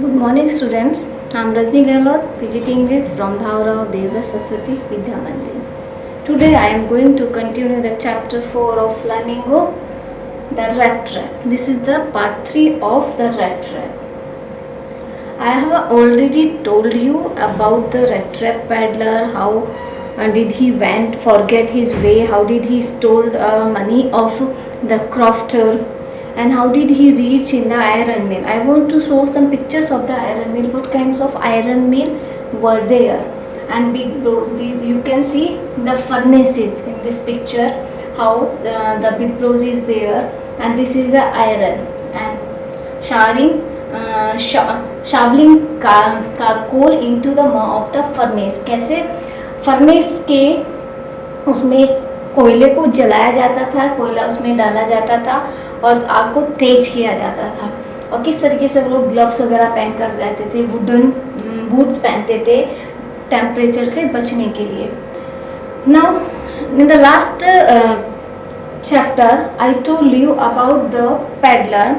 Good morning, students. I am Rajni Gehlot, PGT English from Bhaurao Devra Saraswati Vidya Mandir. Today I am going to continue the chapter 4 of Flamingo, the rat trap. This is the part 3 of the rat trap. I have already told you about the rat trap peddler, how did he forget his way, how did he stole the money of the crofter, and how did he reach in the iron mill. I want to show some pictures of the iron mill, what kinds of iron mill were there, and big blows. These you can see the furnaces in this picture, how the big blows is there, and this is the iron, and shoveling charcoal into the maw of the furnace. कैसे furnace के उसमें कोयले को जलाया जाता था, कोयला उसमें डाला जाता था और आग को तेज किया जाता था, और किस तरीके से वो लोग ग्लव्स वगैरह पहन कर रहते थे, वुडन बूट्स पहनते थे टेम्परेचर से बचने के लिए. Now in the last chapter I told you about the peddler,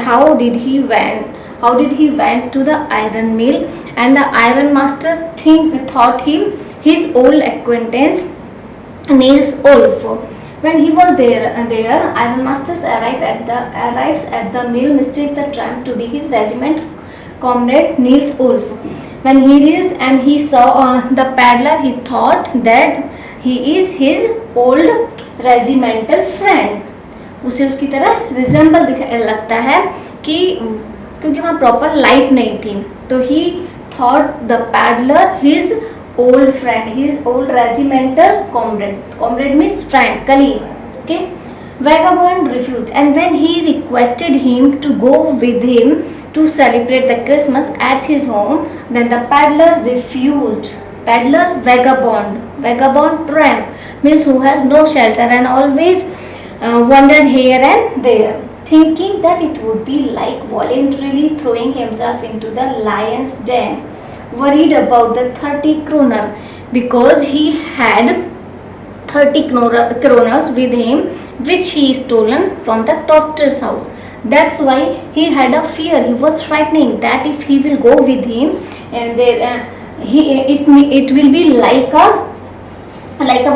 how did he went to the iron mill, and the iron master thought him his old acquaintance Niels Olf. When he was there, iron masters arrives at the mill, mistakes the tramp to be his regiment comrade Niels Olf. When he reached and he saw the peddler, he thought that he is his old regimental friend. उसे उसकी तरह resemble लगता है कि क्योंकि वहाँ proper light नहीं थी, तो ही thought the peddler his old friend, his old regimental comrade means friend, colleague. Okay, vagabond refused, and when he requested him to go with him to celebrate the Christmas at his home, then the peddler refused. Peddler, vagabond tramp means who has no shelter and always wandered here and there, thinking that it would be like voluntarily throwing himself into the lion's den, worried about the 30 kroner, because he had 30 kroners with him which he stolen from the crofter's house. That's why he had a fear. He was frightening that if he will go with him, and it will be like a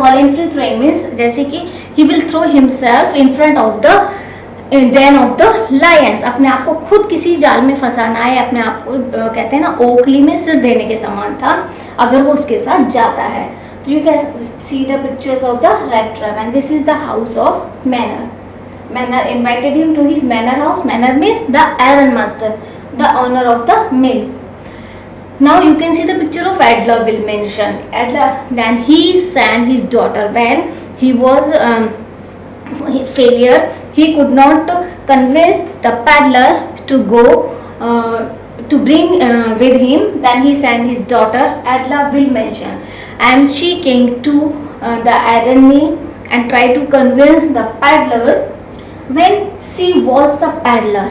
voluntary throwing, means जैसे कि he will throw himself in front of the den of the lions. अपने आप को खुद किसी जाल में फंसाना है, अपने आप को कहते हैं ना ओखली में सिर देने के समान था अगर वो उसके साथ जाता है. तो you can see the pictures of the rat trap, and this is the house of Manner. Manner invited him to his manor house. Manner means the iron master, the owner of the mill. Now you can see the picture of Adler will mention. Then he sent his daughter when he was failure. He could not convince the peddler to go to bring with him. Then he sent his daughter Adler will mention, and she came to the iron mill and tried to convince the peddler. When she was the peddler,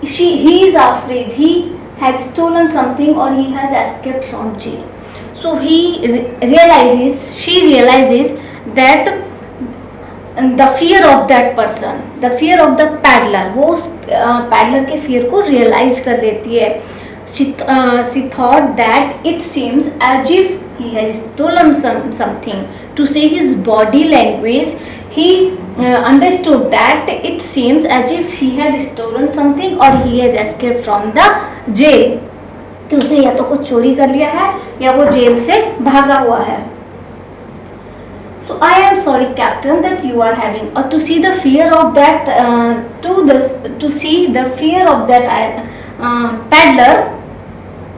he is afraid he has stolen something or he has escaped from jail. So she realizes that the fear of that person, the fear of the peddler, वो उस peddler के fear को realize कर लेती है. She thought that it seems as if he has stolen something. To say his body language, he understood that it seems as if he had stolen something or he has escaped from the jail. कि उसने या तो कुछ चोरी कर लिया है या वो जेल से भागा हुआ है. So I am sorry, Captain, that you are having, or to see the fear of that peddler.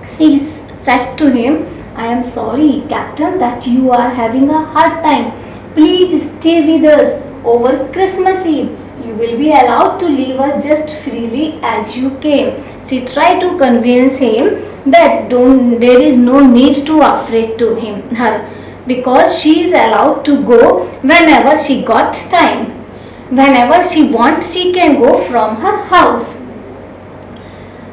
She said to him, I am sorry, Captain, that you are having a hard time. Please stay with us over Christmas Eve. You will be allowed to leave us just freely as you came. She tried to convince him that there is no need to afraid to her, because she is allowed to go whenever she got time. Whenever she wants, she can go from her house.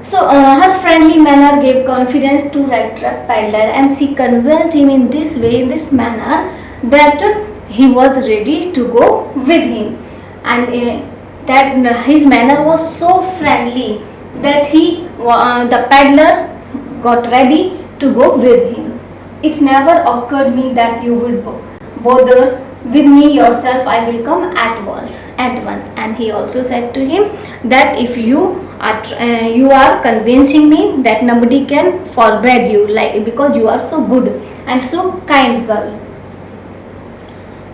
So her friendly manner gave confidence to rat trap peddler, and she convinced him in this way, in this manner, that he was ready to go with him. And that his manner was so friendly that he the peddler got ready to go with him. It never occurred me that you would bother with me yourself. I will come at once. At once. And he also said to him that if you are convincing me that nobody can forbid you, like because you are so good and so kind girl.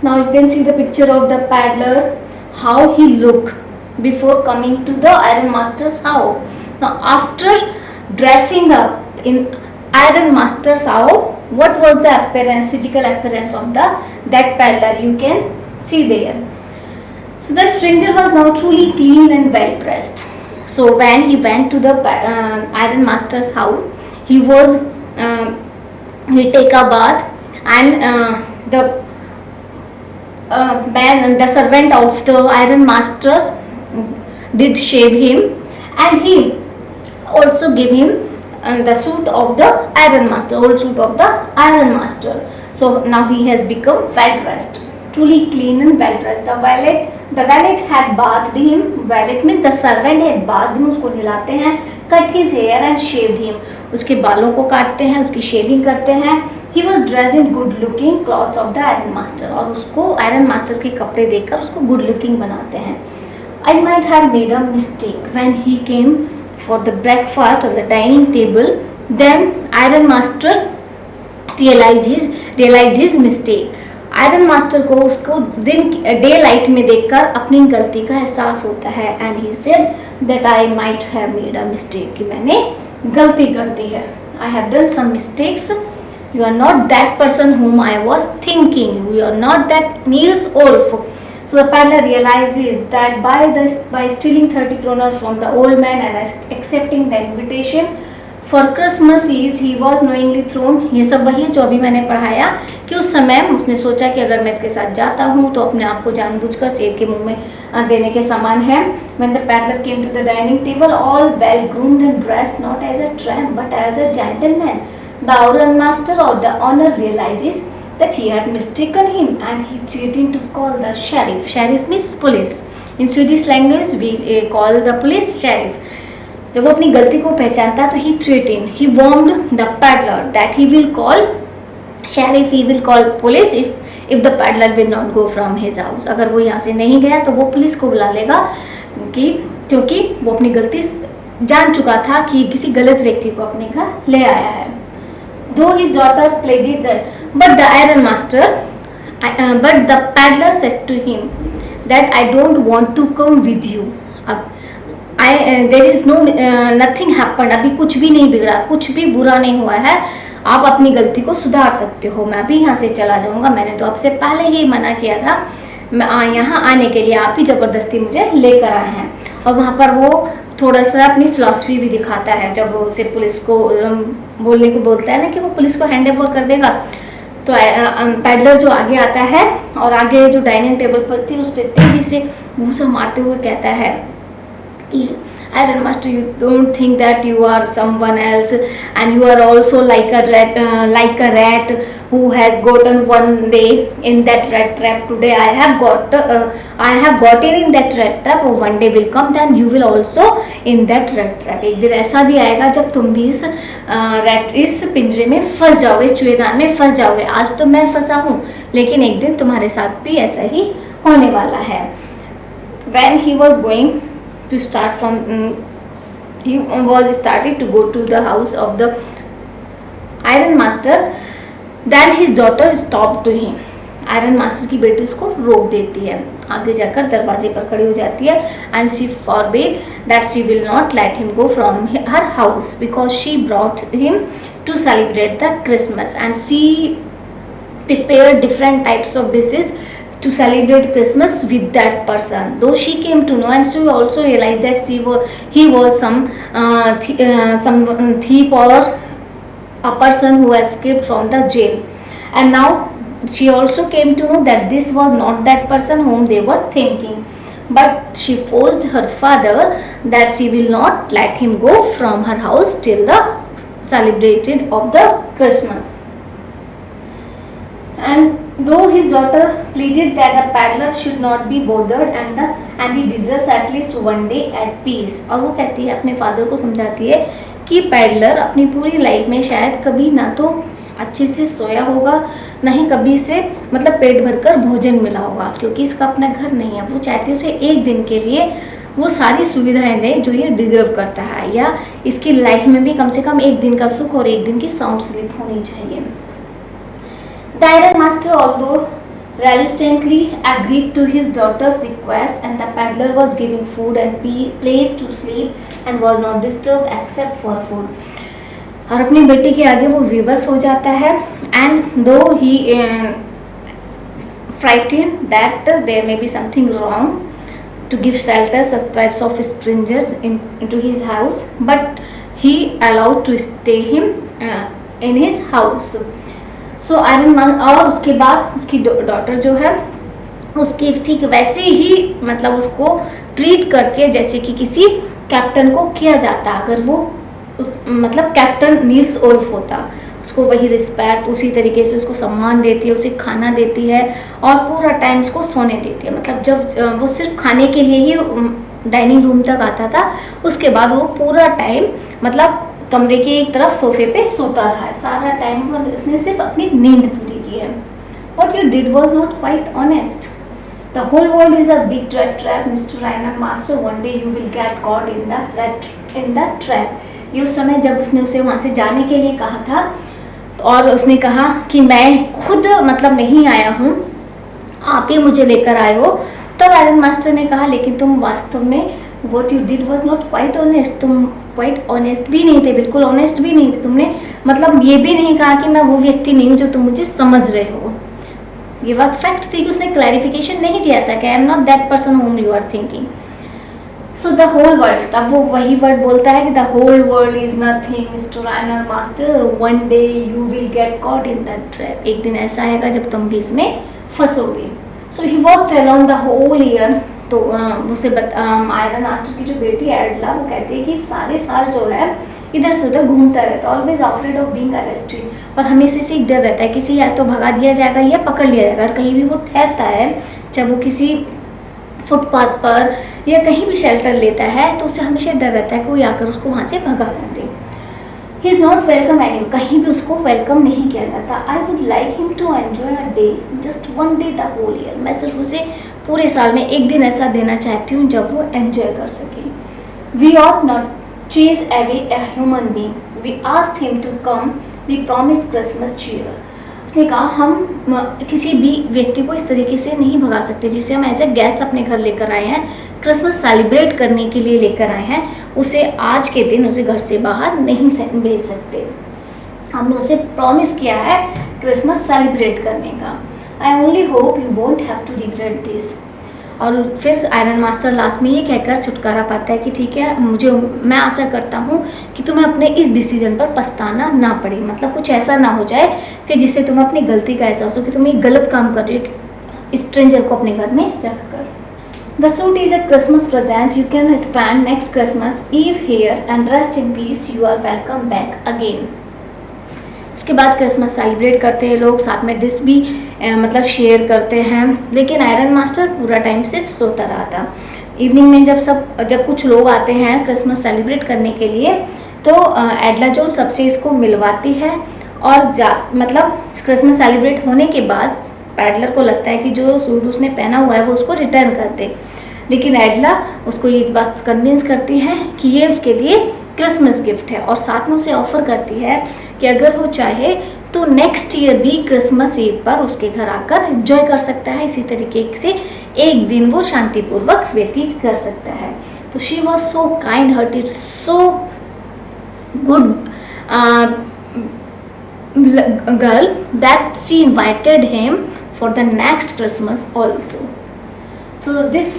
Now you can see the picture of the peddler, how he looked before coming to the iron master's house. Now after dressing up in iron master's house, what was the appearance, physical appearance of that peddler? You can see there. So the stranger was now truly clean and well dressed. So when he went to the iron master's house, he take a bath, and the servant of the iron master did shave him, and he also gave him the suit of the iron master, old suit of the iron master. So now he has become well dressed, truly clean and well dressed. The valet had bathed him. Valet means the servant had bathed him, उसको नहलाते हैं, cut his hair and shaved him, उसके बालों को काटते हैं, उसकी shaving करते हैं. He was dressed in good looking clothes of the iron master, और उसको iron master के कपड़े देकर उसको good looking बनाते हैं. I might have made a mistake when he came for the breakfast on the dining table. Then iron master realized his mistake. Iron master को उसको डे लाइट में देखकर अपनी गलती का एहसास होता है. And he said that I might have made a mistake, कि मैंने गलती कर दी है. I have done some mistakes. You are not that person whom I was thinking. You are not that Niels Wolf. So the peddler realizes that by stealing 30 kroner from the old man and accepting the invitation for Christmas Eve, he was knowingly thrown. ये सब वही जो अभी मैंने पढ़ाया कि उस समय उसने सोचा कि अगर मैं इसके साथ जाता हूँ तो अपने आप को जानबूझकर शेर के मुंह में देने के समान है. When the peddler came to the dining table, all well groomed and dressed, not as a tramp but as a gentleman, the iron master or the owner realizes that he had mistaken him, and he threatened to call the sheriff. Sheriff means police. In Swedish language we call the police sheriff. जब वो अपनी गलती को पहचानता तो he threatened, he warned the peddler that he will call sheriff, he will call police if the peddler will not go from his house. अगर वो यहाँ से नहीं गया तो वो पुलिस को बुला लेगा, क्योंकि वो अपनी गलती जान चुका था कि किसी गलत व्यक्ति को अपने घर ले आया है. Though his daughter pleaded that, but the peddler said to him that I don't want to come with you. अब there is no nothing happened. अभी कुछ भी नहीं बिगड़ा, कुछ भी बुरा नहीं हुआ है. आप अपनी गलती को सुधार सकते हो. मैं भी यहाँ से चला जाऊँगा. मैंने तो आपसे पहले ही मना किया था. मैं यहाँ आने के लिए आप ही ज़बरदस्ती मुझे लेकर आए हैं. और वहाँ पर वो थोड़ा सा अपनी फिलॉसफी भी दिखाता है. जब वो उसे पुलिस को बोलने को बोलता है ना कि वो पुलिस को हैंड ओवर कर देगा, तो पैडलर जो आगे आता है और आगे जो डाइनिंग टेबल पर थी उस पर तेजी से घूसा मारते हुए कहता है, Iron Master, you don't think that you are someone else, and you are also like a rat who has gotten one day in that rat trap. Today I have gotten in that rat trap. One day will come, then you will also in that rat trap. एक दिन ऐसा भी आएगा जब तुम भी इस पिंजरे में फंस जाओगे, इस चूहेदान में फंस जाओगे. आज तो मैं फंसा हूँ, लेकिन एक दिन तुम्हारे साथ भी ऐसा ही होने वाला है. When he was going to start from he was started to go to the house of the iron master, then his daughter stopped to him. Iron master की बेटी उसको रोक देती है, आगे जाकर दरवाजे पर खड़ी हो जाती है. And she forbade that she will not let him go from her house because she brought him to celebrate the Christmas, and she prepared different types of dishes to celebrate Christmas with that person. Though she came to know, and she also realized that he was some thief or a person who escaped from the jail. And now she also came to know that this was not that person whom they were thinking. But she forced her father that she will not let him go from her house till the celebration of the Christmas. And Though his daughter pleaded that the peddler should not be bothered and he deserves at least one day at peace. और वो कहती है, अपने father को समझाती है कि peddler अपनी पूरी लाइफ में शायद कभी ना तो अच्छे से सोया होगा, ना ही कभी से मतलब पेट भरकर भोजन मिला होगा, क्योंकि इसका अपना घर नहीं है। वो चाहती है उसे एक दिन के लिए वो सारी सुविधाएं दे जो ये डिजर्व करता है, या इसकी लाइफ में भी कम से कम एक दिन का सुख और एक दिन की साउंड स्लीप होनी चाहिए। The iron master, although reluctantly, agreed to his daughter's request, and the peddler was given food and place to sleep and was not disturbed except for food. और अपनी बेटी के आगे वो विवश हो जाता है, and though he frightened that there may be something wrong to give shelter such types of strangers into his house, but he allowed to stay him in his house. So iron man, और उसके बाद उसकी daughter जो है उसकी ठीक वैसे ही मतलब उसको ट्रीट करती है जैसे कि किसी कैप्टन को किया जाता, अगर वो मतलब कैप्टन नील्स ओल्फ होता। उसको वही रिस्पेक्ट, उसी तरीके से उसको सम्मान देती है, उसे खाना देती है और पूरा टाइम उसको सोने देती है। मतलब जब वो सिर्फ खाने के लिए ही डाइनिंग रूम तक आता था, उसके बाद वो पूरा टाइम मतलब कमरे के एक तरफ सोफे पे सोता रहा है। सारा टाइम उसने सिर्फ अपनी नींद पूरी की है। What you did was not quite honest. The whole world is a big rat trap, Mr. Iron Master. One day you will get caught in the trap. ये उस समय जब उसने उसे वहाँ से जाने के लिए कहा था और उसने कहा कि मैं खुद मतलब नहीं आया हूँ, आप ही मुझे लेकर आए हो, तब आयरन मास्टर ने कहा लेकिन तुम वास्तव में What you did was not quite honest. तुम क्वाइट ऑनेस्ट भी नहीं थे, बिल्कुल ऑनेस्ट भी नहीं थे। तुमने मतलब ये भी नहीं कहा कि मैं वो व्यक्ति नहीं हूँ जो तुम मुझे समझ रहे हो। ये बात फैक्ट थी कि उसने क्लैरिफिकेशन नहीं दिया था कि I am not that person whom you are thinking. So the whole world, तब वो वही वर्ड बोलता है कि the whole world is nothing mister iron master, one day you will get caught in that trap. एक दिन ऐसा आएगा जब तुम भी इसमें फंसोगे। So he walks around the whole year. तो उसे आयरन मास्टर की जो बेटी एडला वो कहती है कि सारे साल जो है इधर से उधर घूमता रहता है, always afraid of being arrested. और हमेशा से एक डर रहता है किसी या तो भगा दिया जाएगा या पकड़ लिया जाएगा। और कहीं भी वो ठहरता है, चाहे वो किसी फुटपाथ पर या कहीं भी शेल्टर लेता है, तो उसे हमेशा डर रहता है कि कोई आकर उसको वहाँ से भगा ना दे। He is not welcome any, कहीं भी उसको वेलकम नहीं किया जाता। I would like him to enjoy a day, just one day the whole year. मैं सिर्फ उसे पूरे साल में एक दिन ऐसा देना चाहती हूँ जब वो एंजॉय कर सके। We ought not chase away a human being, we asked him to come, we promise Christmas cheer. उसने कहा हम किसी भी व्यक्ति को इस तरीके से नहीं भगा सकते जिसे हम एज ए गेस्ट अपने घर लेकर आए हैं, क्रिसमस सेलिब्रेट करने के लिए लेकर आए हैं, उसे आज के दिन उसे घर से बाहर नहीं भेज सकते। हमने उसे प्रॉमिस किया है क्रिसमस सेलिब्रेट करने का। I only hope you won't have to regret this. और फिर आयरन मास्टर लास्ट में ये कहकर छुटकारा पाता है कि ठीक है, मैं आशा करता हूँ कि तुम्हें अपने इस डिसीजन पर पछताना ना पड़े। मतलब कुछ ऐसा ना हो जाए कि जिससे तुम्हें अपनी गलती का एहसास हो कि तुम एक गलत काम कर रही हो स्ट्रेंजर को अपने घर में रख कर। The suit is a Christmas present, you can spend next Christmas eve here and rest in peace, you are welcome back again. उसके बाद क्रिसमस सेलिब्रेट करते हैं लोग, साथ में डिश भी मतलब शेयर करते हैं। लेकिन आयरन मास्टर पूरा टाइम सिर्फ सोता रहा था। इवनिंग में जब कुछ लोग आते हैं क्रिसमस सेलिब्रेट करने के लिए, तो एडला जोन सबसे इसको मिलवाती है। और मतलब क्रिसमस सेलिब्रेट होने के बाद पैडलर को लगता है कि जो सूट उसने पहना हुआ है वो उसको रिटर्न कर दे, लेकिन एडला उसको ये बात कन्विंस करती है कि ये उसके लिए क्रिसमस गिफ्ट है, और साथ में उसे ऑफर करती है कि अगर वो चाहे तो नेक्स्ट ईयर भी क्रिसमस ईव पर उसके घर आकर एंजॉय कर सकता है। इसी तरीके से एक दिन वो शांतिपूर्वक व्यतीत कर सकता है। तो she was so kind hearted, so good girl that she invited him for the next Christmas also. So this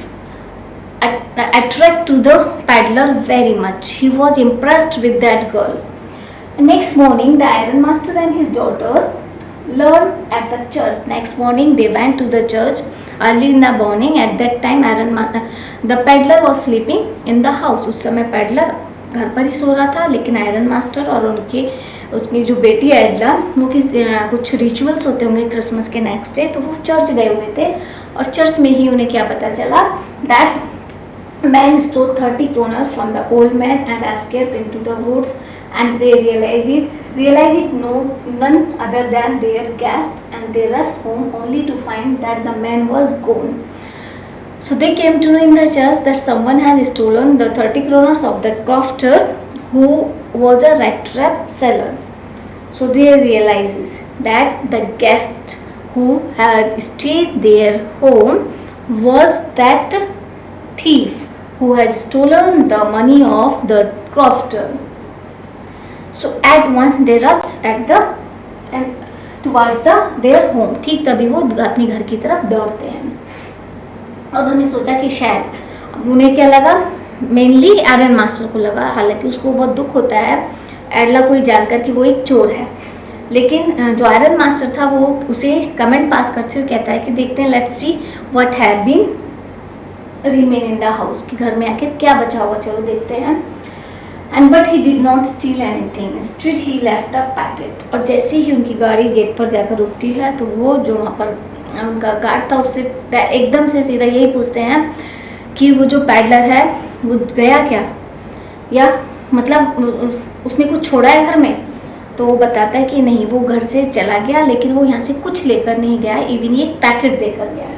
attract to the peddler very much. He was impressed with that girl. Next morning the iron master and his daughter learned at the church. Next morning they went to the church early in the morning. At that time the peddler was sleeping in the house. उस समय peddler घर पर ही सो रहा था, लेकिन iron master और उसकी जो बेटी है एडला, वो कुछ रिचुअल्स होते होंगे क्रिसमस के नेक्स्ट डे, तो वो चर्च गए हुए थे और चर्च में ही उन्हें क्या पता चला that man stole 30 kroner from the old man and escaped into the woods and they realize it none other than their guest, and they rushed home only to find that the man was gone. So they came to know in the church that someone had stolen the 30 kroners of the crofter who was a rat trap seller. So they realizes that the guest who had stayed their home was that thief who had stolen the money of the crofter. So at once they rushed at the and towards their home. ठीक तभी वो अपने घर की तरफ दौड़ते हैं और उन्होंने सोचा कि शायद, अब उन्हें क्या लगा, मेनली आयरन मास्टर को लगा, हालांकि उसको बहुत दुख होता है एडला को जानकर कि वो एक चोर है, लेकिन जो आयरन मास्टर था वो उसे कमेंट पास करते हुए कहता है कि देखते हैं, let's see what have been remain in the house, कि घर में आखिर क्या बचा हुआ, चलो देखते हैं। And but he did not steel anything, instead he left a packet. और जैसे ही उनकी गाड़ी गेट पर जाकर रुकती है तो वो जो वहाँ पर उनका गार्ड था उससे एकदम से सीधा यही पूछते हैं कि वो जो पैडलर है वो गया क्या, या मतलब उसने कुछ छोड़ा है घर में। तो वो बताता है कि नहीं, वो घर से चला गया लेकिन वो यहाँ से कुछ लेकर नहीं गया, इवन एक पैकेट देकर गया है।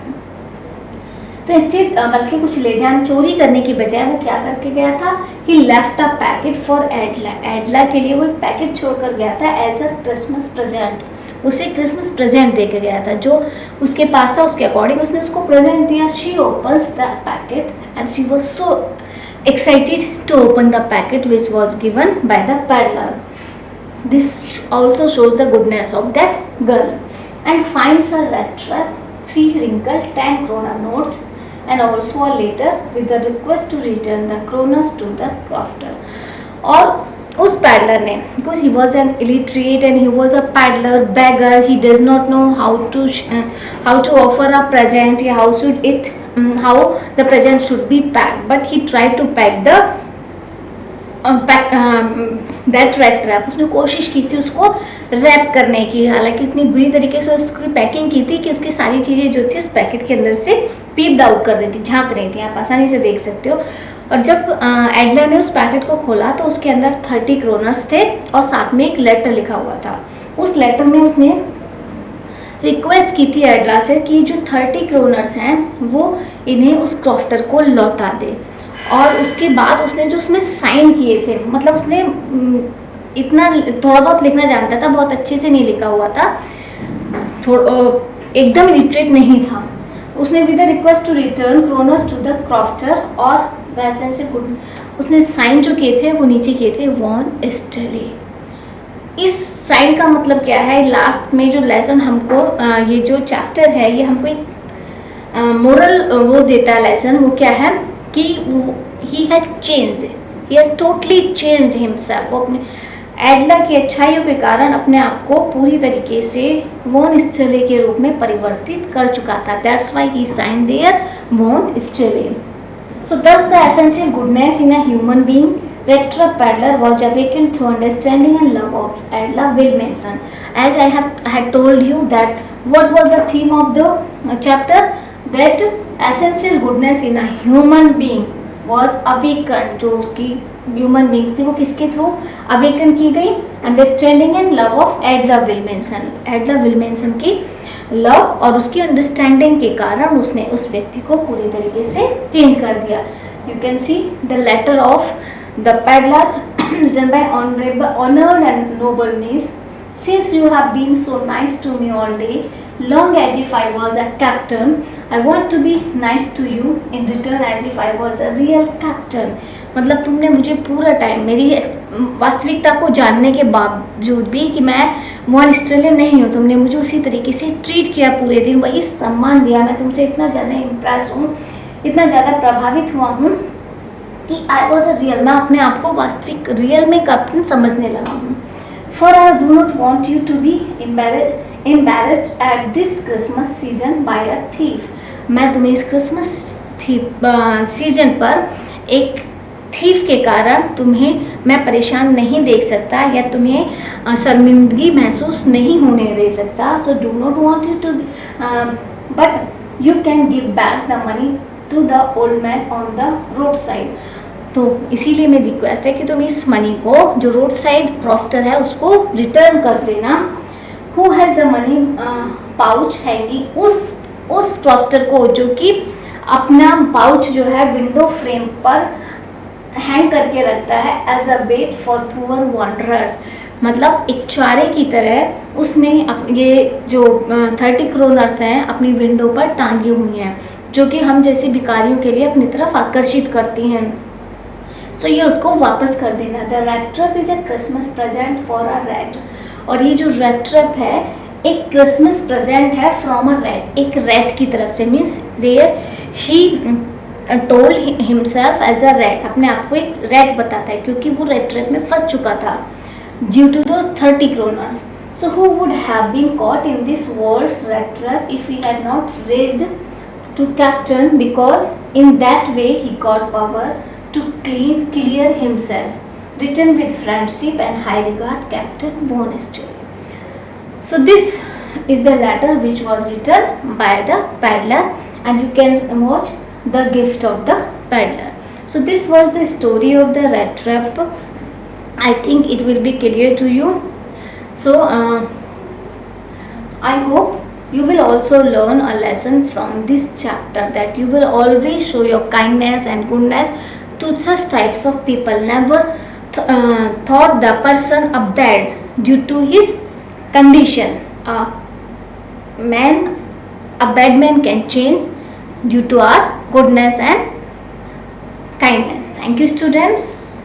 तो इंस्टेड बल्कि कुछ ले जाने चोरी करने की बजाय वो क्या करके गया था, ही लेफ्ट अ पैकेट फॉर एडला, एडला के लिए वो एक पैकेट छोड़कर गया था एज अ क्रिसमस प्रेजेंट, उसे क्रिसमस प्रेजेंट दे के गया था, जो उसके पास था उसके अकॉर्डिंग उसने उसको प्रेजेंट दिया। She opens the packet and she was so excited to open the packet which was given by the peddler. This also shows the goodness of that girl, and finds a rat trap, 3 wrinkled 10 kroner notes, and also a letter with the request to return the kroners to the crofter. और उस peddler ने, because he was an illiterate and he was a peddler, beggar, he does not know how to offer a present, how the present should be packed, but he tried to pack the that rat trap. उसने कोशिश की थी उसको rap करने की, हालांकि इतनी बुरी तरीके से उसकी पैकिंग की थी कि उसकी सारी चीज़ें जो थी उस पैकेट के अंदर से पीप्ड आउट कर रही थी, झांक रही थी, आप आसानी से देख सकते हो। और जब एडला ने उस पैकेट को खोला तो उसके अंदर 30 kroners थे और साथ में एक लेटर लिखा हुआ था। उस लेटर में उसने रिक्वेस्ट की थी एडला से कि जो 30 kroners हैं वो इन्हें उस क्रॉफ्टर को लौटा दे। और उसके बाद उसने जो उसमें साइन किए थे, मतलब उसने इतना थोड़ा बहुत लिखना जानता था, बहुत अच्छे से नहीं लिखा हुआ था, एकदम लिटरेट नहीं था। उसने with the request to return kronor to the crofter और द एसेंशियल गुड, उसने साइन जो किए थे वो नीचे किए थे वॉन स्टेले। इस साइन का मतलब क्या है, लास्ट में जो लेसन हमको ये जो चैप्टर है ये हमको एक मोरल वो देता है लेसन, वो क्या है कि he had changed, he has totally changed himself। वो अपने एडला की अच्छाइयों के कारण अपने आप को पूरी तरीके से वॉन स्टेले के रूप में परिवर्तित कर चुका था। That's why he signed there von Stahle. So thus the essential goodness in a human being, rat trap peddler, was awakened through understanding and love of Adla Williamson. As I had told you that what was the theme of the chapter, that essential goodness in a human being was awakened, जो उसकी human beings थी वो किसके through awaken की गई, understanding and love of एडला विल्मेंसन। एडला विल्मेंसन की love और उसकी अंडरस्टैंडिंग के कारण उसने उस व्यक्ति को पूरी तरीके से चेंज कर दिया। You can see the letter of the peddler written by honored and noble niece, since you have been so nice to me all day long as if I was a captain, I want to be nice to you in return as if I was a real captain। मतलब तुमने मुझे पूरा time मेरी वास्तविकता को जानने के बावजूद भी कि मैं वॉन स्टेले नहीं हूँ, तुमने मुझे उसी तरीके से ट्रीट किया पूरे दिन, वही सम्मान दिया। मैं तुमसे इतना ज़्यादा इम्प्रेस हूँ, इतना ज़्यादा प्रभावित हुआ हूँ कि आई वॉज अ रियल, मैं अपने आप को वास्तविक रियल में कैप्टन समझने लगा हूँ। For I do not want you to be embarrassed at this Christmas season by a thief। मैं तुम्हें इस क्रिसमस सीजन पर एक थीफ के कारण तुम्हें मैं परेशान नहीं देख सकता या तुम्हें शर्मिंदगी महसूस नहीं होने दे सकता. So do not want you to but you can give back the money to the old man on the road side. तो इसीलिए मेरी रिक्वेस्ट है कि तुम इस मनी को जो रोड साइड क्रॉफ्टर है उसको रिटर्न कर देना. Who has the money pouch hanging, उस क्रॉफ्टर को जो कि अपना पाउच जो है विंडो फ्रेम पर हैंग करके रखता है as a bait for poor wanderers. मतलब एक चारे की तरह उसने ये जो 30 क्रोनर्स हैं अपनी विंडो पर टांगी हुई हैं जो कि हम जैसे भिखारियों के लिए अपनी तरफ आकर्षित करती हैं. सो ये उसको वापस कर देना. The rat trap is a Christmas present for a rat. और ये जो रैट ट्रैप है एक क्रिसमस प्रेजेंट है फ्रॉम अ रैट, एक रैट की तरफ से. Means there he told himself as a rat, अपने आप को एक रैट बताता है क्योंकि वो रैट ट्रैप में फंस चुका था due to the 30 kronors. So who would have been caught in this world's rat trap if he had not raised to captain, because in that way he got power to clear himself. Written with friendship and high regard, Captain Bonestell. So this is the letter which was written by the peddler, and you can watch the gift of the peddler. So this was the story of the rat trap. I think it will be clear to you. So I hope you will also learn a lesson from this chapter, that you will always show your kindness and goodness to such types of people. Never thought the person a bad due to his condition. A bad man can change due to our goodness and kindness. Thank you, students.